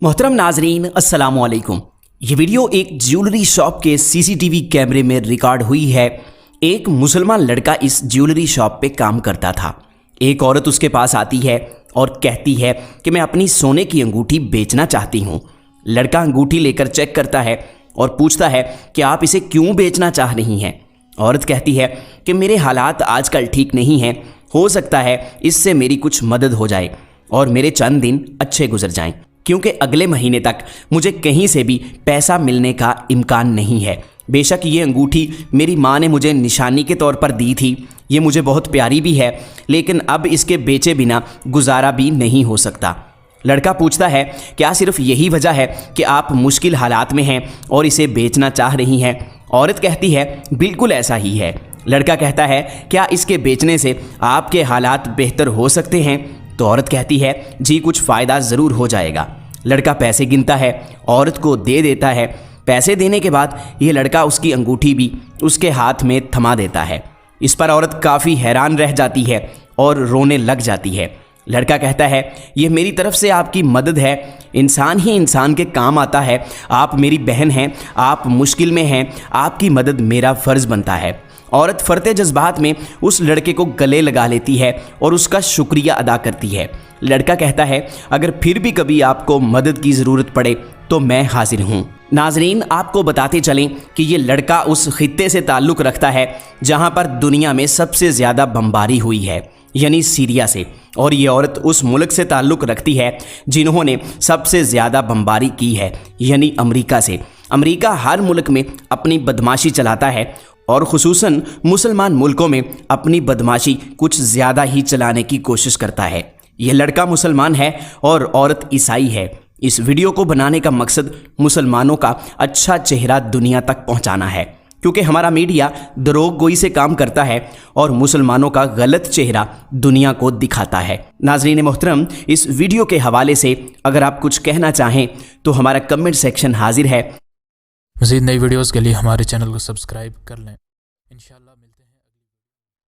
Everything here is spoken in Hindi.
मोहतरम नाजरीन अस्सलाम वालेकुम। ये वीडियो एक ज्वेलरी शॉप के सीसीटीवी कैमरे में रिकॉर्ड हुई है। एक मुसलमान लड़का इस ज्वेलरी शॉप पे काम करता था। एक औरत उसके पास आती है और कहती है कि मैं अपनी सोने की अंगूठी बेचना चाहती हूँ। लड़का अंगूठी लेकर चेक करता है और पूछता है कि आप इसे क्यों बेचना चाह रही हैं। औरत कहती है कि मेरे हालात आजकल ठीक नहीं हैं, हो सकता है इससे मेरी कुछ मदद हो जाए और मेरे चंद दिन अच्छे गुजर जाएं, क्योंकि अगले महीने तक मुझे कहीं से भी पैसा मिलने का इम्कान नहीं है। बेशक ये अंगूठी मेरी माँ ने मुझे निशानी के तौर पर दी थी, ये मुझे बहुत प्यारी भी है, लेकिन अब इसके बेचे बिना गुजारा भी नहीं हो सकता। लड़का पूछता है क्या सिर्फ यही वजह है कि आप मुश्किल हालात में हैं और इसे बेचना चाह रही हैं? औरत कहती है बिल्कुल ऐसा ही है। लड़का कहता है क्या इसके बेचने से आपके हालात बेहतर हो सकते हैं? तो औरत कहती है जी कुछ फ़ायदा ज़रूर हो जाएगा। लड़का पैसे गिनता है, औरत को दे देता है। पैसे देने के बाद ये लड़का उसकी अंगूठी भी उसके हाथ में थमा देता है। इस पर औरत काफ़ी हैरान रह जाती है और रोने लग जाती है। लड़का कहता है ये मेरी तरफ से आपकी मदद है, इंसान ही इंसान के काम आता है। आप मेरी बहन हैं, आप मुश्किल में हैं, आपकी मदद मेरा फ़र्ज़ बनता है। औरत फरते जज्बात में उस लड़के को गले लगा लेती है और उसका शुक्रिया अदा करती है। लड़का कहता है अगर फिर भी कभी आपको मदद की ज़रूरत पड़े तो मैं हाजिर हूँ। नाजरीन आपको बताते चलें कि ये लड़का उस खित्ते से ताल्लुक़ रखता है जहाँ पर दुनिया में सबसे ज़्यादा बमबारी हुई है, यानी सीरिया से, और ये औरत उस मुल्क से ताल्लुक़ रखती है जिन्होंने सबसे ज़्यादा बमबारी की है, यानी अमेरिका से। अमेरिका हर मुल्क में अपनी बदमाशी चलाता है और ख़ुसूसन मुसलमान मुल्कों में अपनी बदमाशी कुछ ज़्यादा ही चलाने की कोशिश करता है। यह लड़का मुसलमान है और औरत ईसाई है। इस वीडियो को बनाने का मकसद मुसलमानों का अच्छा चेहरा दुनिया तक पहुंचाना है, क्योंकि हमारा मीडिया दरोग गोई से काम करता है और मुसलमानों का गलत चेहरा दुनिया को दिखाता है। नाजरीन मोहतरम, इस वीडियो के हवाले से अगर आप कुछ कहना चाहें तो हमारा कमेंट सेक्शन हाजिर है। मज़ीद नई वीडियोज़ के लिए हमारे चैनल को सब्सक्राइब कर लें। इंशाअल्लाह।